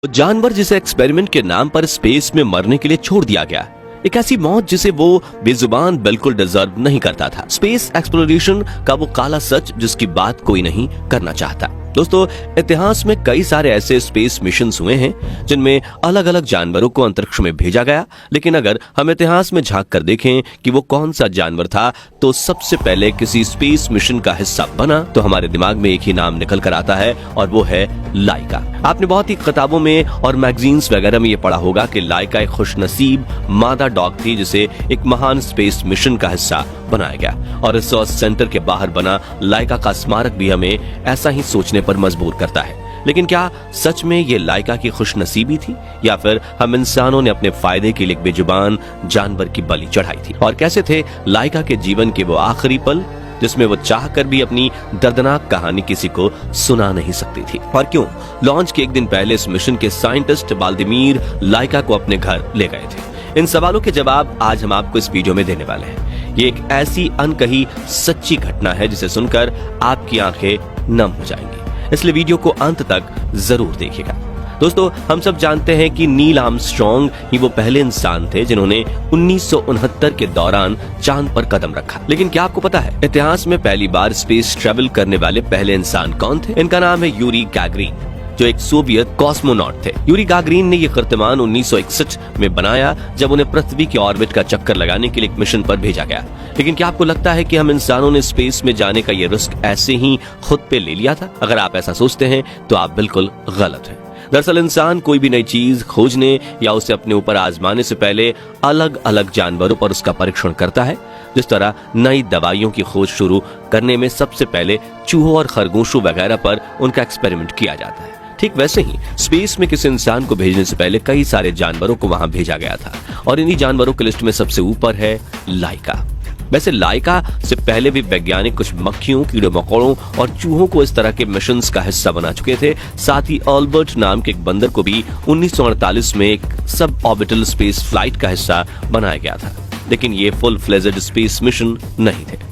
जानवर जिसे एक्सपेरिमेंट के नाम पर स्पेस में मरने के लिए छोड़ दिया गया, एक ऐसी मौत जिसे वो बेजुबान बिल्कुल डिजर्व नहीं करता था। स्पेस एक्सप्लोरेशन का वो काला सच जिसकी बात कोई नहीं करना चाहता। दोस्तों, इतिहास में कई सारे ऐसे स्पेस मिशंस हुए हैं जिनमें अलग अलग जानवरों को अंतरिक्ष में भेजा गया, लेकिन अगर हम इतिहास में झांक कर देखें कि वो कौन सा जानवर था तो सबसे पहले किसी स्पेस मिशन का हिस्सा बना तो हमारे दिमाग में एक ही नाम निकल कर आता है और वो है लाइका। आपने बहुत ही किताबों में और मैगजीन्स वगैरह में ये पढ़ा होगा कि लाइका एक खुशनसीब मादा डॉग थी जिसे एक महान स्पेस मिशन का हिस्सा बनाया गया, और रिसर्च सेंटर के बाहर बना लाइका का स्मारक भी हमें ऐसा ही सोचने पर मजबूर करता है। लेकिन क्या सच में ये लाइका की खुशनसीबी थी या फिर हम इंसानों ने अपने फायदे के लिए एक बेजुबान जानवर की बलि चढ़ाई थी? और कैसे थे लाइका के जीवन के वो आखिरी पल जिसमें वो चाहकर भी अपनी दर्दनाक कहानी किसी को सुना नहीं सकती थी? और क्यों लॉन्च के एक दिन पहले इस मिशन के साइंटिस्ट वाल्दिमीर लाइका को अपने घर ले गए थे? इन सवालों के जवाब आज हम आपको इस वीडियो में देने वाले हैं। ये एक ऐसी अनकही सच्ची घटना है जिसे सुनकर आपकी आंखें नम हो जाएंगी, इसलिए वीडियो को अंत तक जरूर देखिएगा। दोस्तों, हम सब जानते हैं कि नील आर्मस्ट्रांग ही वो पहले इंसान थे जिन्होंने 1969 के दौरान चांद पर कदम रखा। लेकिन क्या आपको पता है इतिहास में पहली बार स्पेस ट्रेवल करने वाले पहले इंसान कौन थे? इनका नाम है यूरी गैगरिन, जो एक सोवियत कॉस्मोनॉट थे। यूरी गैगरिन ने यह कीर्तिमान 1961 में बनाया जब उन्हें पृथ्वी के ऑर्बिट का चक्कर लगाने के लिए एक मिशन पर भेजा गया। लेकिन क्या आपको लगता है कि हम इंसानों ने स्पेस में जाने का ये रिस्क ऐसे ही खुद पे ले लिया था? अगर आप ऐसा सोचते हैं तो आप बिल्कुल गलत हैं। दरअसल इंसान कोई भी नई चीज खोजने या उसे अपने ऊपर आजमाने से पहले अलग अलग जानवरों पर उसका परीक्षण करता है। जिस तरह नई दवाइयों की खोज शुरू करने में सबसे पहले चूहों और खरगोशों वगैरह पर उनका एक्सपेरिमेंट किया जाता है, ठीक वैसे ही स्पेस में किसी इंसान को भेजने से पहले कई सारे जानवरों को वहां भेजा गया था, और इन्हीं जानवरों की लिस्ट में सबसे ऊपर है लाइका। वैसे लाइका से पहले भी वैज्ञानिक कुछ मक्खियों, कीड़े मकोड़ों और चूहों को इस तरह के मिशंस का हिस्सा बना चुके थे। साथ ही अल्बर्ट नाम के एक बंदर को भी 1948 में एक सब ऑर्बिटल स्पेस फ्लाइट का हिस्सा बनाया गया था, लेकिन ये फुल फ्लेजेड स्पेस मिशन नहीं थे।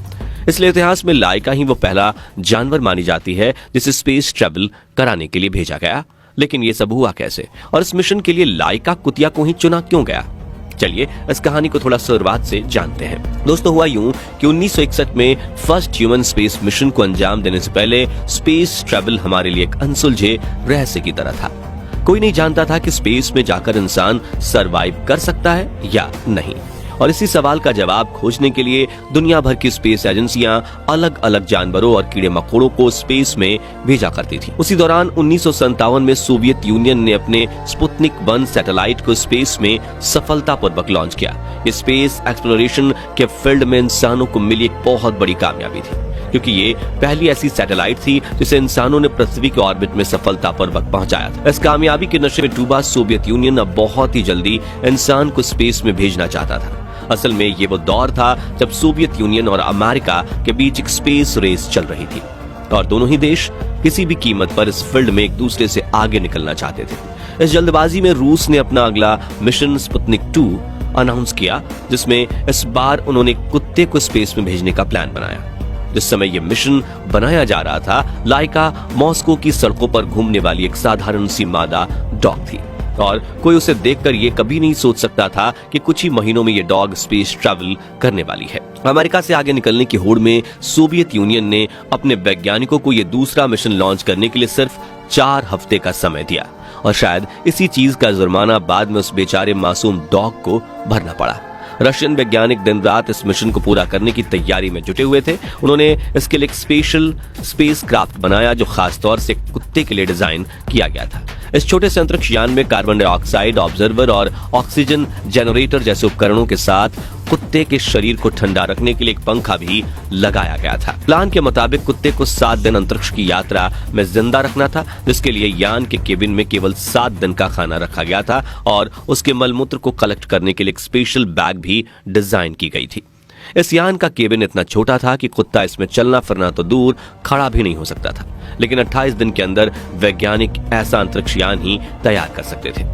इसलिए इतिहास में लाइका ही वो पहला जानवर मानी जाती है जिसे स्पेस ट्रैवल कराने के लिए भेजा गया। लेकिन ये सब हुआ कैसे, और इस मिशन के लिए लाइका कुतिया को ही चुना क्यों गया? चलिए इस कहानी को थोड़ा शुरुआत से जानते हैं। दोस्तों, हुआ यूं कि 1961 में फर्स्ट ह्यूमन स्पेस मिशन को अंजाम देने से पहले स्पेस ट्रैवल हमारे लिए एक अनसुलझे रहस्य की तरह था। कोई नहीं जानता था कि स्पेस में जाकर इंसान सरवाइव कर सकता है या नहीं, और इसी सवाल का जवाब खोजने के लिए दुनिया भर की स्पेस एजेंसियां अलग अलग जानवरों और कीड़े मकोड़ों को स्पेस में भेजा करती थी। उसी दौरान 1957 में सोवियत यूनियन ने अपने स्पुतनिक 1 सैटेलाइट को स्पेस में सफलतापूर्वक लॉन्च किया। ये स्पेस एक्सप्लोरेशन के फील्ड में इंसानों को मिली एक बहुत बड़ी कामयाबी थी, क्योंकि ये पहली ऐसी सैटेलाइट थी जिसे इंसानों ने पृथ्वी के ऑर्बिट में सफलतापूर्वक पहुंचाया था। इस कामयाबी के नशे में डूबा सोवियत यूनियन अब बहुत ही जल्दी इंसान को स्पेस में भेजना चाहता था। असल में ये वो दौर था जब सोवियत यूनियन और अमेरिका के बीच एक स्पेस रेस चल रही थी, और दोनों ही देश किसी भी कीमत पर इस फील्ड में एक दूसरे से आगे निकलना चाहते थे। इस जल्दबाजी में रूस ने अपना अगला मिशन स्पुतनिक 2 अनाउंस किया, जिसमें इस बार उन्होंने कुत्ते को स्पेस में भेजने का प्लान बनाया। जिस समय यह मिशन बनाया जा रहा था, लाइका मॉस्को की सड़कों पर घूमने वाली एक साधारण सी मादा डॉग थी, और कोई उसे देखकर ये कभी नहीं सोच सकता था कि कुछ ही महीनों में ये डॉग स्पेस ट्रैवल करने वाली है। अमेरिका से आगे निकलने की होड़ में सोवियत यूनियन ने अपने वैज्ञानिकों को ये दूसरा मिशन लॉन्च करने के लिए सिर्फ 4 हफ्ते का समय दिया, और शायद इसी चीज का जुर्माना बाद में उस बेचारे मासूम डॉग को भरना पड़ा। रशियन वैज्ञानिक दिन रात इस मिशन को पूरा करने की तैयारी में जुटे हुए थे। उन्होंने इसके लिए एक स्पेशल स्पेस क्राफ्ट बनाया जो खास तौर से कुत्ते के लिए डिजाइन किया गया था। इस छोटे से अंतरिक्ष यान में कार्बन डाइऑक्साइड ऑब्जर्वर और ऑक्सीजन जनरेटर जैसे उपकरणों के साथ कुत्ते के शरीर को ठंडा रखने के लिए एक पंखा भी लगाया गया था। प्लान के मुताबिक कुत्ते को 7 दिन अंतरिक्ष की यात्रा में जिंदा रखना था, जिसके लिए यान के केबिन में केवल 7 दिन का खाना रखा गया था, और उसके मलमूत्र को कलेक्ट करने के लिए एक स्पेशल बैग भी डिजाइन की गई थी। इस यान का केबिन इतना छोटा था कि कुत्ता इसमें चलना फिरना तो दूर, खड़ा भी नहीं हो सकता था। लेकिन 28 दिन के अंदर वैज्ञानिक ऐसा अंतरिक्ष यान ही तैयार कर सकते थे।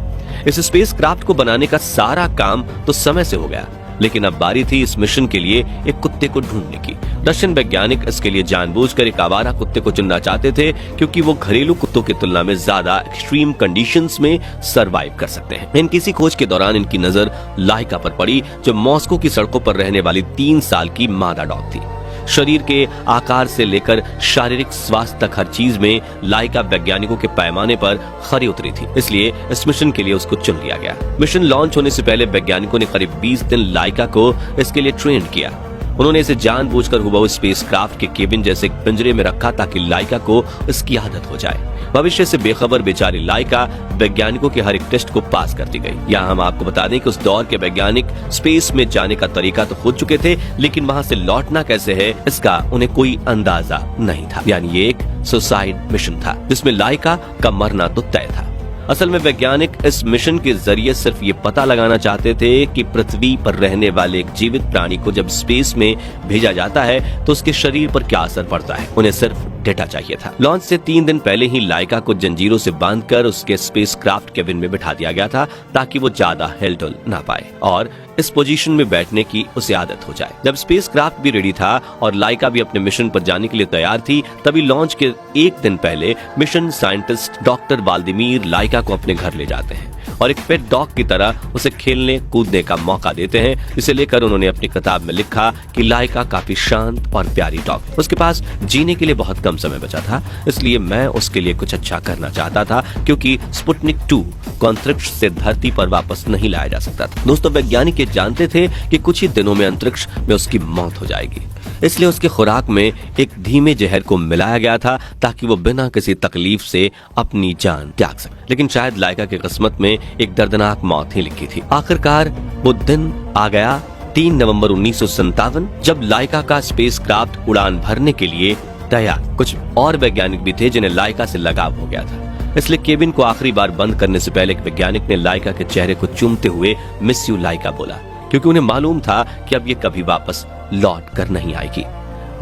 इस स्पेस क्राफ्ट को बनाने का सारा काम तो समय से हो गया, लेकिन अब बारी थी इस मिशन के लिए एक कुत्ते को ढूंढने की। रशियन वैज्ञानिक इसके लिए जानबूझकर एक आवारा कुत्ते को चुनना चाहते थे, क्योंकि वो घरेलू कुत्तों की तुलना में ज्यादा एक्सट्रीम कंडीशंस में सरवाइव कर सकते हैं। इन किसी खोज के दौरान इनकी नजर लाइका पर पड़ी, जो मॉस्को की सड़कों पर रहने वाली 3 साल की मादा डॉग थी। शरीर के आकार से लेकर शारीरिक स्वास्थ्य तक हर चीज में लाइका वैज्ञानिकों के पैमाने पर खरी उतरी थी, इसलिए इस मिशन के लिए उसको चुन लिया गया। मिशन लॉन्च होने से पहले वैज्ञानिकों ने करीब 20 दिन लाइका को इसके लिए ट्रेन किया। उन्होंने इसे जानबूझकर हुबहू स्पेसक्राफ्ट के केबिन जैसे पिंजरे में रखा, ताकि लाइका को इसकी आदत हो जाए। भविष्य से बेखबर बेचारी लाइका वैज्ञानिकों के हर एक टेस्ट को पास करती गई। यहाँ हम आपको बता दें कि उस दौर के वैज्ञानिक स्पेस में जाने का तरीका तो खोज चुके थे, लेकिन वहां से लौटना कैसे है इसका उन्हें कोई अंदाजा नहीं था। यानी ये एक सुसाइड मिशन था, जिसमें लाइका का मरना तो तय था। असल में वैज्ञानिक इस मिशन के जरिए सिर्फ ये पता लगाना चाहते थे कि पृथ्वी पर रहने वाले एक जीवित प्राणी को जब स्पेस में भेजा जाता है तो उसके शरीर पर क्या असर पड़ता है। उन्हें सिर्फ डेटा चाहिए था। लॉन्च से 3 दिन पहले ही लाइका को जंजीरों से बांधकर उसके स्पेसक्राफ्ट केबिन में बिठा दिया गया था, ताकि वो ज्यादा हिलडुल ना पाए और इस पोजीशन में बैठने की उसे आदत हो जाए। जब स्पेसक्राफ्ट भी रेडी था और लाइका भी अपने मिशन पर जाने के लिए तैयार थी, तभी लॉन्च के 1 दिन पहले मिशन साइंटिस्ट डॉक्टर वाल्दिमीर लाइका को अपने घर ले जाते हैं और एक पेट डॉग की तरह उसे खेलने कूदने का मौका देते हैं, जिसे लेकर उन्होंने अपनी किताब में लिखा कि लाइका काफी शांत और प्यारी डॉग। उसके पास जीने के लिए बहुत कम समय बचा था, इसलिए मैं उसके लिए कुछ अच्छा करना चाहता था, क्योंकि स्पुतनिक 2 को अंतरिक्ष से धरती पर वापस नहीं लाया जा सकता था। दोस्तों, वैज्ञानिक ये जानते थे कि कुछ ही दिनों में अंतरिक्ष में उसकी मौत हो जाएगी, इसलिए उसके खुराक में एक धीमे जहर को मिलाया गया था, ताकि वो बिना किसी तकलीफ से अपनी जान त्याग सके। लेकिन शायद लाइका की किस्मत में एक दर्दनाक मौत ही लिखी थी। आखिरकार वो दिन आ गया, 3 नवंबर 1957, जब लाइका का स्पेसक्राफ्ट उड़ान भरने के लिए तैयार। कुछ और वैज्ञानिक भी थे जिन्हें लाइका से लगाव हो गया था, इसलिए केबिन को आखिरी बार बंद करने से पहले एक वैज्ञानिक ने लाइका के चेहरे को चूमते हुए मिस यू लाइका बोला, क्योंकि उन्हें मालूम था कि अब ये कभी वापस लौट कर नहीं आएगी।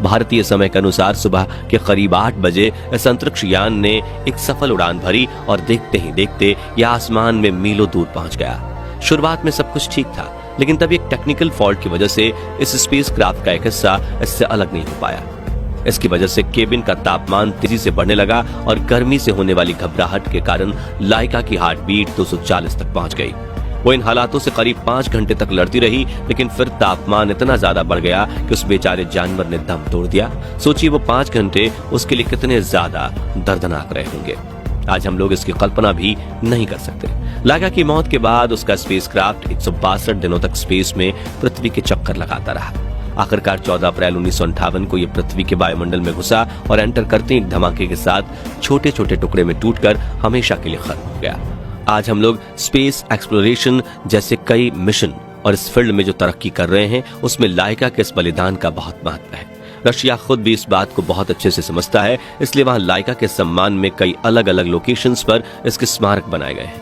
भारतीय समय के अनुसार सुबह के करीब 8 बजे इस अंतरिक्ष यान ने एक सफल उड़ान भरी और देखते ही देखते यह आसमान में मीलों दूर पहुंच गया। शुरुआत में सब कुछ ठीक था, लेकिन तब एक टेक्निकल फॉल्ट की वजह से इस स्पेसक्राफ्ट का एक हिस्सा इससे अलग नहीं हो पाया। इसकी वजह से केबिन का तापमान तेजी से बढ़ने लगा और गर्मी से होने वाली घबराहट के कारण लाइका की हार्ट बीट 240 तक पहुंच गई। वो इन हालातों से करीब 5 घंटे तक लड़ती रही, लेकिन फिर तापमान इतना ज्यादा बढ़ गया कि उस बेचारे जानवर ने दम तोड़ दिया। सोचिए वो 5 घंटे उसके लिए कितने ज्यादा दर्दनाक रहे होंगे। आज हम लोग इसकी कल्पना भी नहीं कर सकते। लाइका की मौत के बाद उसका स्पेसक्राफ्ट 162 दिनों तक स्पेस में पृथ्वी के चक्कर लगाता रहा। आखिरकार 14 अप्रैल 1958 को यह पृथ्वी के वायुमंडल में घुसा और एंटर करते ही एक धमाके के साथ छोटे छोटे टुकड़े में टूटकर हमेशा के लिए खत्म हो गया। आज हम लोग स्पेस एक्सप्लोरेशन जैसे कई मिशन और इस फील्ड में जो तरक्की कर रहे हैं, उसमें लाइका के इस बलिदान का बहुत महत्व है। रशिया खुद भी इस बात को बहुत अच्छे से समझता है, इसलिए वहां लाइका के सम्मान में कई अलग अलग लोकेशंस पर इसके स्मारक बनाए गए हैं।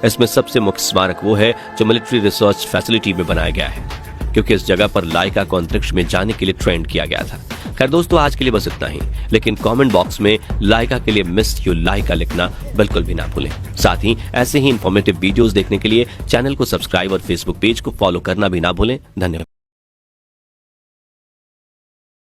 इसमें सबसे मुख्य स्मारक वो है जो मिलिट्री रिसर्च फैसिलिटी में बनाया गया है, क्योंकि इस जगह पर लाइका को अंतरिक्ष में जाने के लिए ट्रेंड किया गया था। खैर दोस्तों, आज के लिए बस इतना ही, लेकिन कमेंट बॉक्स में लाइका के लिए मिस यू लाइका लिखना बिल्कुल भी ना भूलें। साथ ही ऐसे ही इंफॉर्मेटिव वीडियोस देखने के लिए चैनल को सब्सक्राइब और फेसबुक पेज को फॉलो करना भी ना भूलें। धन्यवाद।